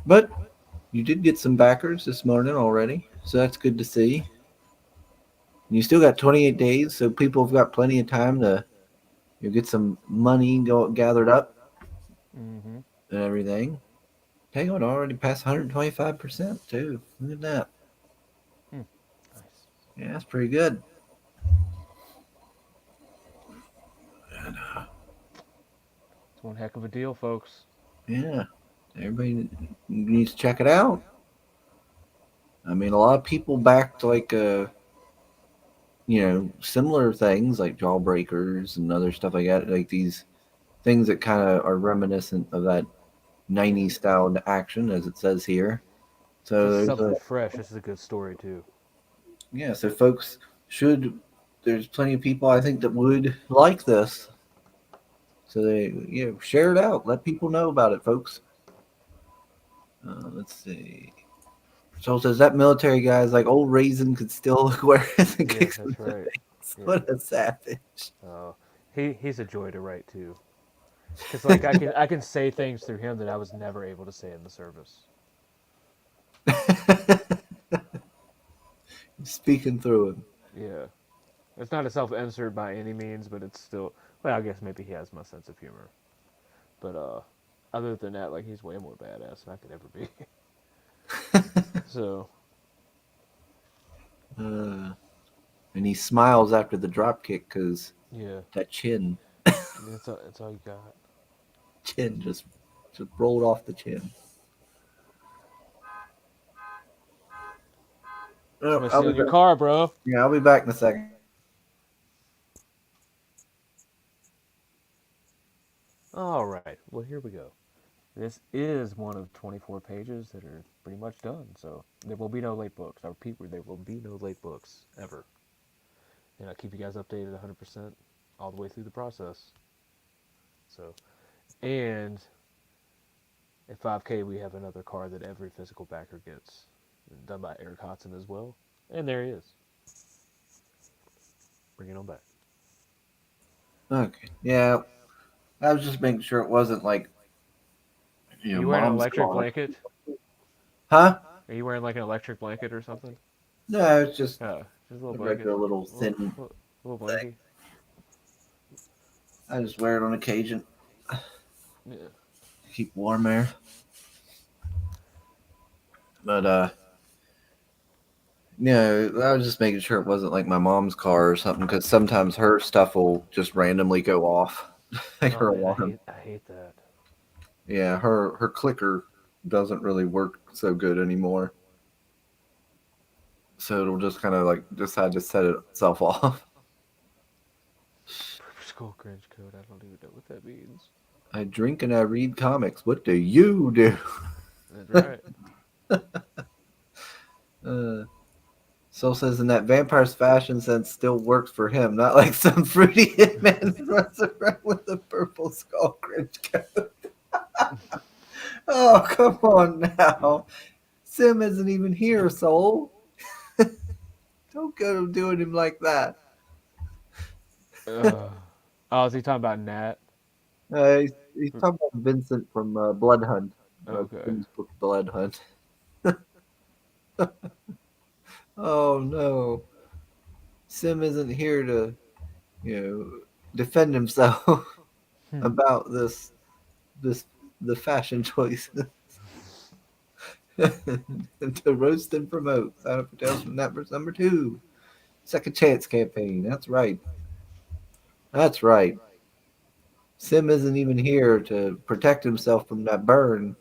But you did get some backers this morning already, so that's good to see. You still got 28 days, so people have got plenty of time to get some money gathered up Mm-hmm. and everything. Penguin already passed 125% too. Look at that. Hmm. Nice. Yeah, that's pretty good. It's one heck of a deal, folks. Yeah, everybody needs to check it out. I mean, a lot of people backed like similar things like Jawbreakers and other stuff like that, like these things that kind of are reminiscent of that 90s style action, as it says here. This So is there's something a fresh. This is a good story too. yeah. So folks should there's plenty of people I think that would like this. So they share it out. Let people know about it, folks. Let's see. So it says that military guy is like old raisin could still look where it and Yeah, kicks him in that's the right. face. Yeah. What a savage. He's a joy to write too. Cause like I can say things through him that I was never able to say in the service. Speaking through him. Yeah. It's not a self insert by any means, but it's still Well, I guess maybe he has my sense of humor, but other than that, like he's way more badass than I could ever be. So uh, and he smiles after the drop kick because yeah, that chin, that's all you got. chin just rolled off the chin. Oh, Somebody I'll be stealing your back. car, bro. Yeah, I'll be back in a second. All right. Well, here we go. This is one of 24 pages that are pretty much done. So there will be no late books. I repeat, there will be no late books ever. And I'll keep you guys updated 100% all the way through the process. So, and at 5K, we have another card that every physical backer gets, done by Eric Hodson as well. And there he is. Bring it on back. Okay. Yeah, I was just making sure it wasn't like Are you wearing an mom's electric car. blanket? Huh? Are you wearing like an electric blanket or something? No, it's just Just a little a blanket. regular little A little, thin little thing. blankie. I just wear it on occasion. Yeah. Keep warm air. But I was just making sure it wasn't like my mom's car or something because sometimes her stuff will just randomly go off, like Oh her man, alarm. I hate that. Yeah, her clicker doesn't really work so good anymore, so it'll just kind of like decide to set itself off. Purple Skull Cringe Code. I don't even know what that means. I drink and I read comics. What do you do? That's right. Uh, Soul says in that vampire's fashion sense still works for him, not like some fruity hitman who runs around with a purple skull cringe coat. Oh, come on now. Sim isn't even here, Soul. Don't go doing him like that. Oh, is he talking about Nat? He's talking about Vincent from Blood Hunt, Okay. Sim's book Blood Hunt. Oh no, Sim isn't here to, defend himself about this the fashion choices to roast and promote. Sign up for Tales from Netverse #2. Second Chance campaign. That's right. That's right. Sim isn't even here to protect himself from that burn.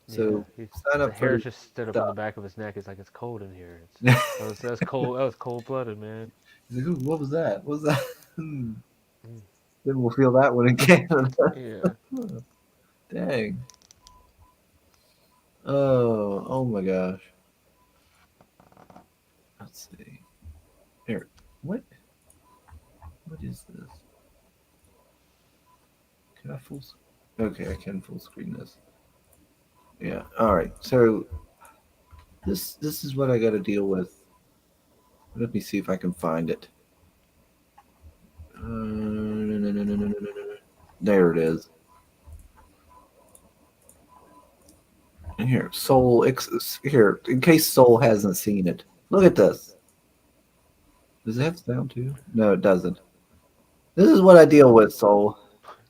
Yeah, So sign the up for hair his just stood up on the stuff. back of his neck. It's like it's cold in here. He's That's cold. That was cold blooded, man. like, "Ooh, what was that? What was that?" Then Mm. we'll feel that one again. Yeah. Dang. Oh my gosh. Let's see. Here. What? What is this? Can I full? Okay, I can full screen this. Yeah. All right. So this is what I got to deal with. Let me see if I can find it. No, no, no, no, no, no, no. There it is. And here, here, in case Soul hasn't seen it. Look at this. Does it have sound too? No, it doesn't. This is what I deal with, Soul.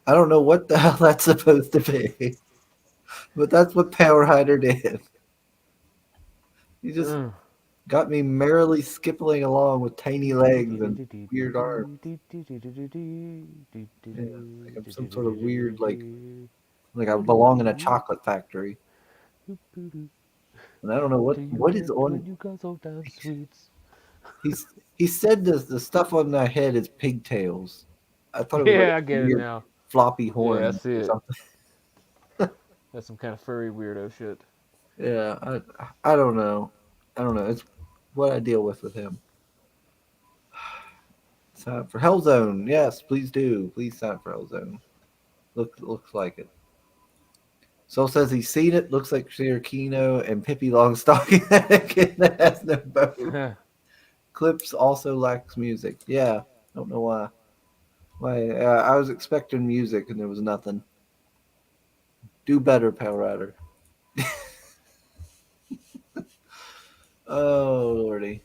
I don't know what the hell that's supposed to be, but that's what Power Hider did. He just Mm. got me merrily skipping along with tiny legs and weird arms. Yeah, like I'm some sort of weird, like I belong in a chocolate factory, and I don't know Do you what is get on. when you guzzle down sweets? He said this the stuff on my head is pigtails. I thought it was like Yeah, I get it weird now. floppy Yeah, I horns see or it. something. That's some kind of furry weirdo shit. Yeah, I don't know. I don't know. It's what I deal with him. Sign up for Hellzone. Yes, please do. Please sign up for Hellzone. Looks like it. Soul says he's seen it. Looks like Kino and Pippi Longstocking that has no bow. Clips also lacks music. Yeah, don't know why. Why? I was expecting music and there was nothing. Do better, Power Rider. Oh lordy.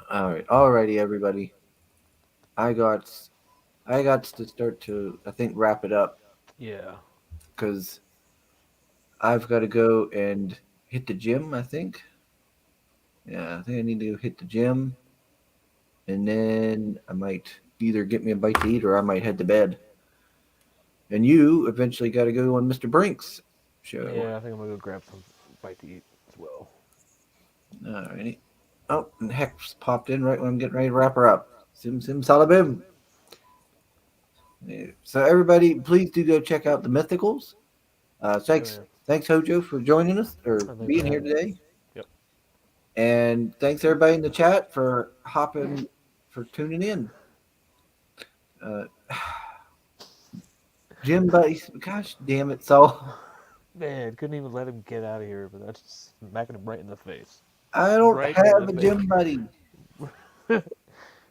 All right, alrighty, everybody. I got I got to start to, I think, wrap it up Yeah. because I've got to go and hit the gym. I think. Yeah, I think I need to hit the gym, and then I might either get me a bite to eat or I might head to bed. And you eventually got to go on Mr. Brink's show. Yeah, I think I'm gonna go grab some bite to eat as well. Alrighty. Oh, and Hex popped in right when I'm getting ready to wrap her up. Sim sim salabim. Yeah. So everybody, please do go check out the Mythicals. Oh Thanks, yeah. thanks Hojo for joining us or Oh, thanks for being here having me. today, Yep. and thanks everybody in the chat for hopping, for tuning in. Uh, Jim buddies, gosh damn it! So Man, couldn't even let him get out of here, but that's smacking him right in the face. I don't Right in have the a face. gym buddy.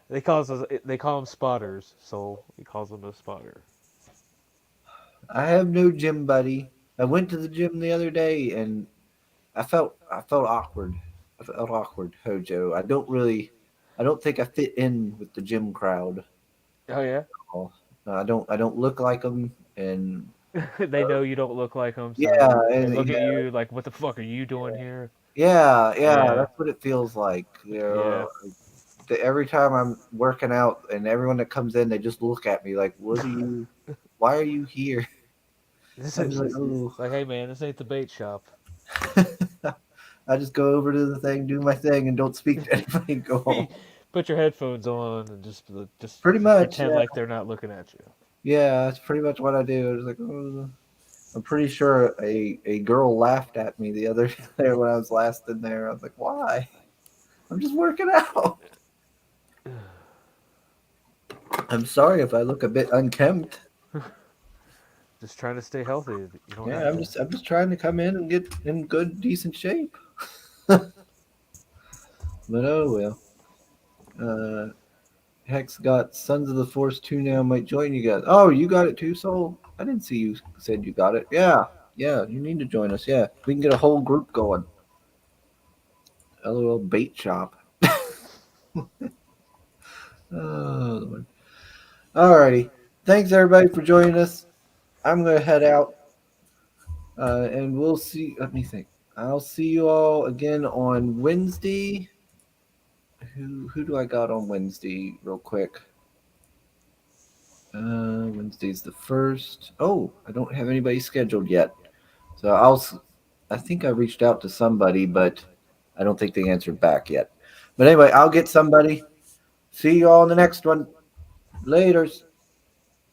They call them spotters, so he calls them a spotter. I have no gym buddy. I went to the gym the other day and I felt awkward. I felt awkward, Hojo. I don't think I fit in with the gym crowd. Oh yeah. All. I don't look like them, and They know you don't look like them, yeah, so they and look at yeah, you like, "What the fuck are you doing here?" yeah, Yeah, that's what it feels like. yeah. Every time I'm working out, and everyone that comes in, they just look at me like, "What are you? Why are you here?" This I'm just like, is "Oh." like, hey man, this ain't the bait shop. I just go over to the thing, do my thing, and don't speak to anybody and go home. Put your headphones on and Pretty much, pretend yeah. like they're not looking at you. Yeah, that's pretty much what I do. I was like, oh. I'm pretty sure a girl laughed at me the other day when I was last in there. I was like, why? I'm just working out. I'm sorry if I look a bit unkempt. Just trying to stay healthy. You don't Yeah, have to. I'm just trying to come in and get in good, decent shape. But oh well. Uh, Hex got Sons of the Force 2 now. Might join you guys. Oh, you got it too, Soul? I didn't see you said you got it. Yeah, yeah, you need to join us. Yeah, we can get a whole group going. LOL bait shop. Oh, Lord. Alrighty. Thanks everybody for joining us. I'm gonna head out, and we'll see. Let me think. I'll see you all again on Wednesday. Who do I got on Wednesday? Real quick. Wednesday's the first. Oh, I don't have anybody scheduled yet. So I think I reached out to somebody, but I don't think they answered back yet. But anyway, I'll get somebody. See you all in the next one. Laters.